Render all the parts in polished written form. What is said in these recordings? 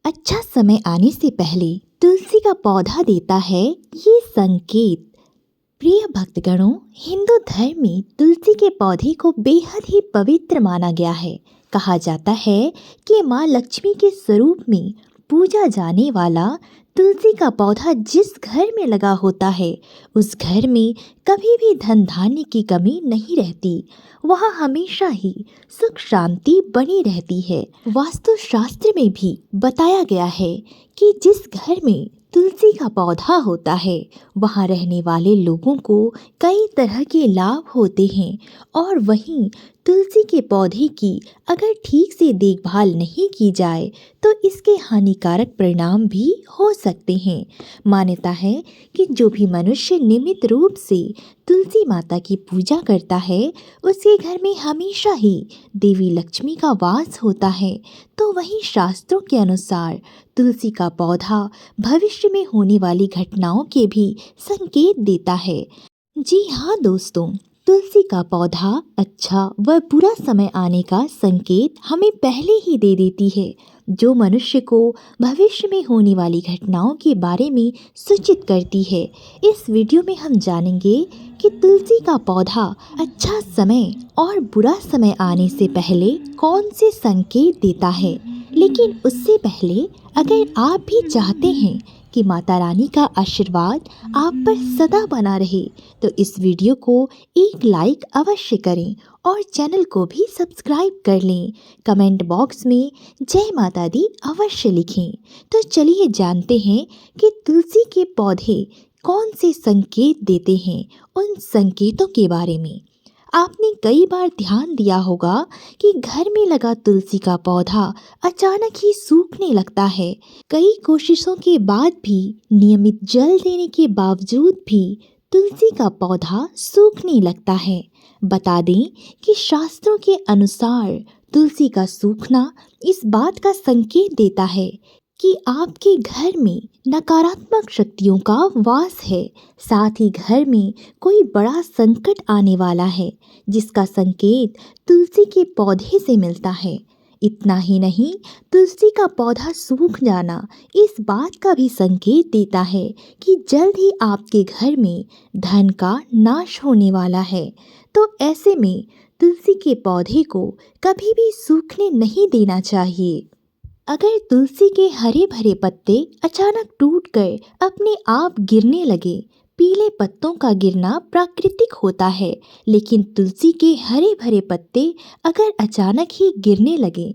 अच्छा समय आने से पहले तुलसी का पौधा देता है ये संकेत। प्रिय भक्तगणों, हिंदू धर्म में तुलसी के पौधे को बेहद ही पवित्र माना गया है। कहा जाता है कि माँ लक्ष्मी के स्वरूप में पूजा जाने वाला तुलसी का पौधा जिस घर में लगा होता है, उस घर में कभी भी धन धान्य की कमी नहीं रहती। वहाँ हमेशा ही सुख शांति बनी रहती है। वास्तु शास्त्र में भी बताया गया है कि जिस घर में तुलसी का पौधा होता है, वहाँ रहने वाले लोगों को कई तरह के लाभ होते हैं। और वहीं तुलसी के पौधे की अगर ठीक से देखभाल नहीं की जाए तो इसके हानिकारक परिणाम भी हो सकते हैं। मान्यता है कि जो भी मनुष्य नियमित रूप से तुलसी माता की पूजा करता है, उसके घर में हमेशा ही देवी लक्ष्मी का वास होता है। तो वहीं शास्त्रों के अनुसार तुलसी का पौधा भविष्य में होने वाली घटनाओं के भी संकेत देता है। जी हाँ दोस्तों, तुलसी का पौधा अच्छा व बुरा समय आने का संकेत हमें पहले ही दे देती है, जो मनुष्य को भविष्य में होने वाली घटनाओं के बारे में सूचित करती है। इस वीडियो में हम जानेंगे कि तुलसी का पौधा अच्छा समय और बुरा समय आने से पहले कौन से संकेत देता है। लेकिन उससे पहले अगर आप भी चाहते हैं कि माता रानी का आशीर्वाद आप पर सदा बना रहे, तो इस वीडियो को एक लाइक अवश्य करें और चैनल को भी सब्सक्राइब कर लें। कमेंट बॉक्स में जय माता दी अवश्य लिखें। तो चलिए जानते हैं कि तुलसी के पौधे कौन से संकेत देते हैं, उन संकेतों के बारे में। आपने कई बार ध्यान दिया होगा कि घर में लगा तुलसी का पौधा अचानक ही सूखने लगता है। कई कोशिशों के बाद भी, नियमित जल देने के बावजूद भी तुलसी का पौधा सूखने लगता है। बता दें कि शास्त्रों के अनुसार तुलसी का सूखना इस बात का संकेत देता है कि आपके घर में नकारात्मक शक्तियों का वास है। साथ ही घर में कोई बड़ा संकट आने वाला है, जिसका संकेत तुलसी के पौधे से मिलता है। इतना ही नहीं, तुलसी का पौधा सूख जाना इस बात का भी संकेत देता है कि जल्द ही आपके घर में धन का नाश होने वाला है। तो ऐसे में तुलसी के पौधे को कभी भी सूखने नहीं देना चाहिए। अगर तुलसी के हरे भरे पत्ते अचानक टूटकर अपने आप गिरने लगे, पीले पत्तों का गिरना प्राकृतिक होता है, लेकिन तुलसी के हरे भरे पत्ते अगर अचानक ही गिरने लगे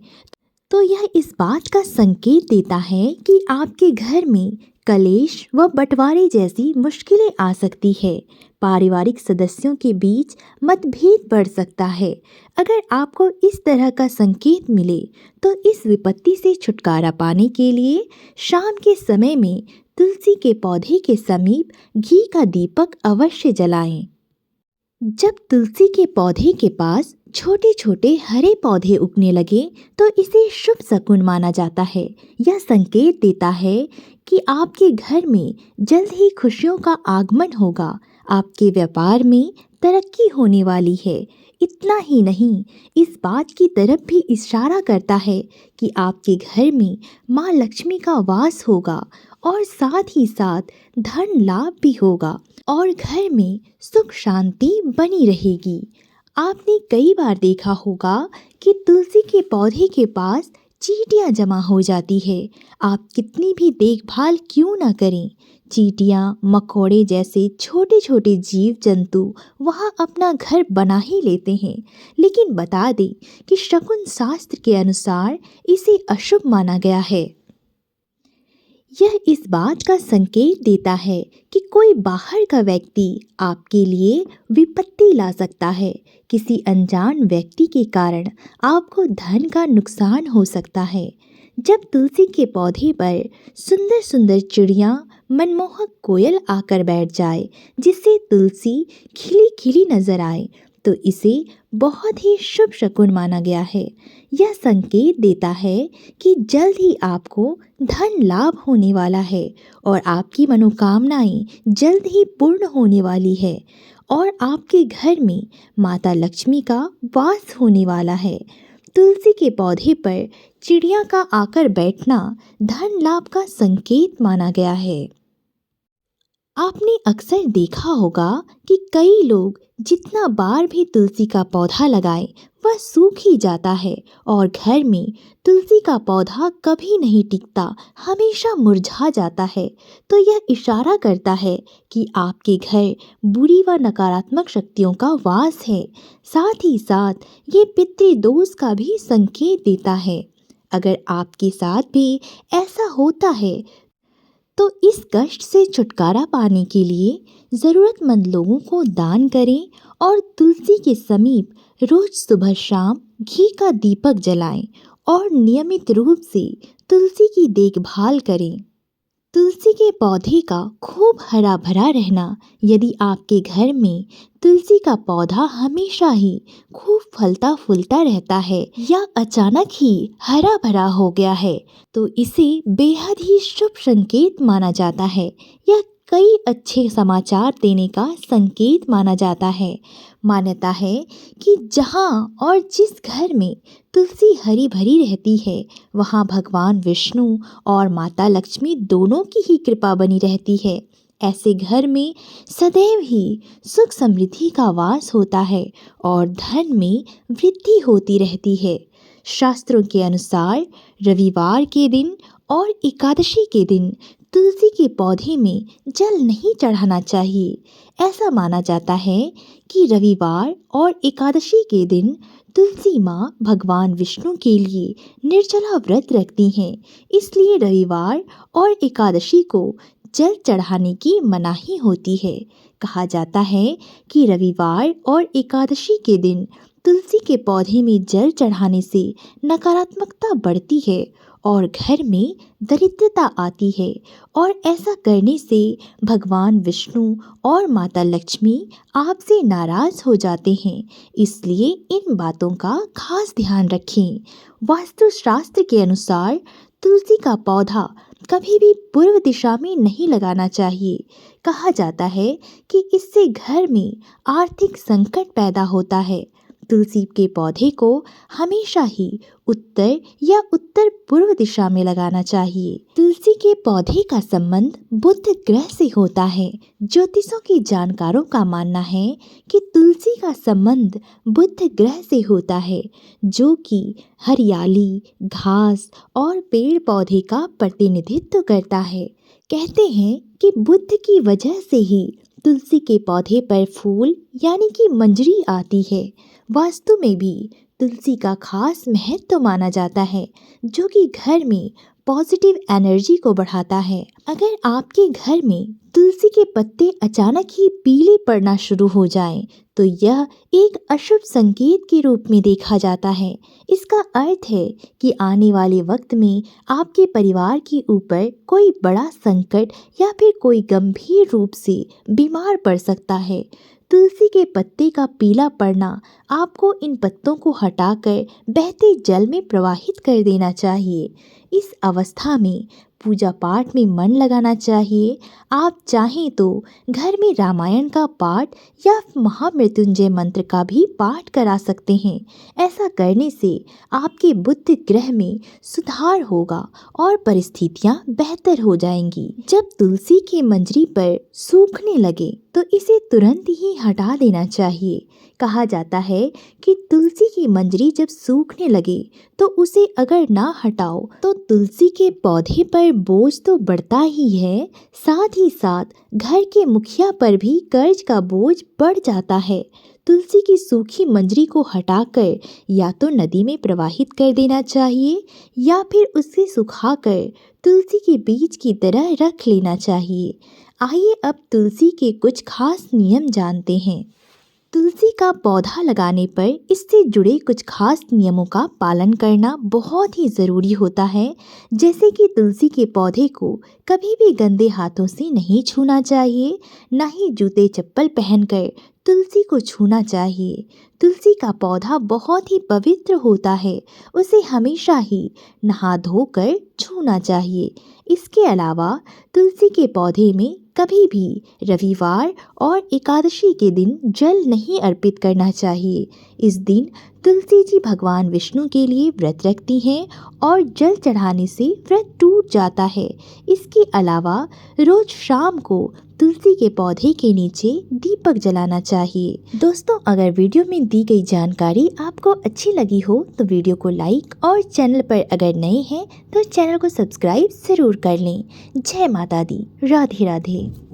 तो यह इस बात का संकेत देता है कि आपके घर में कलेश व बंटवारे जैसी मुश्किलें आ सकती है। पारिवारिक सदस्यों के बीच मतभेद बढ़ सकता है। अगर आपको इस तरह का संकेत मिले तो इस विपत्ति से छुटकारा पाने के लिए शाम के समय में तुलसी के पौधे के समीप घी का दीपक अवश्य जलाएं। जब तुलसी के पौधे के पास छोटे छोटे हरे पौधे उगने लगे तो इसे शुभ शकुन माना जाता है। यह संकेत देता है कि आपके घर में जल्द ही खुशियों का आगमन होगा। आपके व्यापार में तरक्की होने वाली है। इतना ही नहीं, इस बात की तरफ भी इशारा करता है कि आपके घर में माँ लक्ष्मी का वास होगा और साथ ही साथ धन लाभ भी होगा और घर में सुख शांति बनी रहेगी। आपने कई बार देखा होगा कि तुलसी के पौधे के पास चींटियां जमा हो जाती है। आप कितनी भी देखभाल क्यों ना करें, चींटियां, मकोड़े जैसे छोटे छोटे जीव जंतु वहां अपना घर बना ही लेते हैं। लेकिन बता दें कि शकुन शास्त्र के अनुसार इसे अशुभ माना गया है। यह इस बात का संकेत देता है कि कोई बाहर का व्यक्ति आपके लिए विपत्ति ला सकता है। किसी अनजान व्यक्ति के कारण आपको धन का नुकसान हो सकता है। जब तुलसी के पौधे पर सुंदर सुंदर चिड़िया, मनमोहक कोयल आकर बैठ जाए, जिससे तुलसी खिली खिली नजर आए, तो इसे बहुत ही शुभ शकुन माना गया है। यह संकेत देता है कि जल्द ही आपको धन लाभ होने वाला है और आपकी मनोकामनाएं जल्द ही पूर्ण होने वाली है और आपके घर में माता लक्ष्मी का वास होने वाला है। तुलसी के पौधे पर चिड़िया का आकर बैठना धन लाभ का संकेत माना गया है। आपने अक्सर देखा होगा कि कई लोग जितना बार भी तुलसी का पौधा लगाएं वह सूख ही जाता है और घर में तुलसी का पौधा कभी नहीं टिकता, हमेशा मुरझा जाता है। तो यह इशारा करता है कि आपके घर बुरी व नकारात्मक शक्तियों का वास है। साथ ही साथ ये पितृदोष का भी संकेत देता है। अगर आपके साथ भी ऐसा होता है तो इस कष्ट से छुटकारा पाने के लिए ज़रूरतमंद लोगों को दान करें और तुलसी के समीप रोज सुबह शाम घी का दीपक जलाएं और नियमित रूप से तुलसी की देखभाल करें। तुलसी के पौधे का खूब हरा भरा रहना। यदि आपके घर में तुलसी का पौधा हमेशा ही खूब फलता फूलता रहता है या अचानक ही हरा भरा हो गया है तो इसे बेहद ही शुभ संकेत माना जाता है। यह कई अच्छे समाचार देने का संकेत माना जाता है। मान्यता है कि जहाँ और जिस घर में तुलसी हरी भरी रहती है वहाँ भगवान विष्णु और माता लक्ष्मी दोनों की ही कृपा बनी रहती है। ऐसे घर में सदैव ही सुख समृद्धि का वास होता है और धन में वृद्धि होती रहती है। शास्त्रों के अनुसार रविवार के दिन और एकादशी के दिन तुलसी के पौधे में जल नहीं चढ़ाना चाहिए। ऐसा माना जाता है कि रविवार और एकादशी के दिन तुलसी माँ भगवान विष्णु के लिए निर्जला व्रत रखती हैं, इसलिए रविवार और एकादशी को जल चढ़ाने की मनाही होती है। कहा जाता है कि रविवार और एकादशी के दिन तुलसी के पौधे में जल चढ़ाने से नकारात्मकता बढ़ती है और घर में दरिद्रता आती है और ऐसा करने से भगवान विष्णु और माता लक्ष्मी आपसे नाराज हो जाते हैं। इसलिए इन बातों का खास ध्यान रखें। वास्तुशास्त्र के अनुसार तुलसी का पौधा कभी भी पूर्व दिशा में नहीं लगाना चाहिए। कहा जाता है कि इससे घर में आर्थिक संकट पैदा होता है। तुलसी के पौधे को हमेशा ही उत्तर या उत्तर पूर्व दिशा में लगाना चाहिए। तुलसी के पौधे का संबंध बुध ग्रह से होता है। ज्योतिषों के जानकारों का मानना है कि तुलसी का संबंध बुध ग्रह से होता है, जो कि हरियाली, घास और पेड़ पौधे का प्रतिनिधित्व करता है। कहते हैं कि बुध की वजह से ही तुलसी के पौधे पर फूल यानी कि मंजरी आती है। वास्तु में भी तुलसी का खास महत्व माना जाता है, जो कि घर में पॉजिटिव एनर्जी को बढ़ाता है। अगर आपके घर में तुलसी के पत्ते अचानक ही पीले पड़ना शुरू हो जाएं, तो यह एक अशुभ संकेत के रूप में देखा जाता है। इसका अर्थ है कि आने वाले वक्त में आपके परिवार के ऊपर कोई बड़ा संकट या फिर कोई गंभीर रूप से बीमार पड़ सकता है। तुलसी के पत्ते का पीला पड़ना आपको इन पत्तों को हटाकर बहते जल में प्रवाहित कर देना चाहिए। इस अवस्था में पूजा पाठ में मन लगाना चाहिए। आप चाहें तो घर में रामायण का पाठ या महामृत्युंजय मंत्र का भी पाठ करा सकते हैं। ऐसा करने से आपके बुध ग्रह में सुधार होगा और परिस्थितियां बेहतर हो जाएंगी। जब तुलसी की मंजरी पर सूखने लगे तो इसे तुरंत ही हटा देना चाहिए। कहा जाता है कि तुलसी की मंजरी जब सूखने लगे तो उसे अगर ना हटाओ तो तुलसी के पौधे पर बोझ तो बढ़ता ही है, साथ ही साथ घर के मुखिया पर भी कर्ज का बोझ बढ़ जाता है। तुलसी की सूखी मंजरी को हटाकर या तो नदी में प्रवाहित कर देना चाहिए या फिर उसे सुखाकर तुलसी के बीज की तरह रख लेना चाहिए। आइए अब तुलसी के कुछ खास नियम जानते हैं। तुलसी का पौधा लगाने पर इससे जुड़े कुछ खास नियमों का पालन करना बहुत ही ज़रूरी होता है। जैसे कि तुलसी के पौधे को कभी भी गंदे हाथों से नहीं छूना चाहिए, ना ही जूते चप्पल पहनकर तुलसी को छूना चाहिए। तुलसी का पौधा बहुत ही पवित्र होता है, उसे हमेशा ही नहा धोकर छूना चाहिए। इसके अलावा तुलसी के पौधे में कभी भी रविवार और एकादशी के दिन जल नहीं अर्पित करना चाहिए। इस दिन तुलसी जी भगवान विष्णु के लिए व्रत रखती हैं और जल चढ़ाने से व्रत टूट जाता है। इसके अलावा रोज शाम को तुलसी के पौधे के नीचे दीपक जलाना चाहिए। दोस्तों, अगर वीडियो में दी गई जानकारी आपको अच्छी लगी हो तो वीडियो को लाइक और चैनल पर अगर नए हैं तो चैनल को सब्सक्राइब जरूर कर लें। जय माता दी। राधे राधे।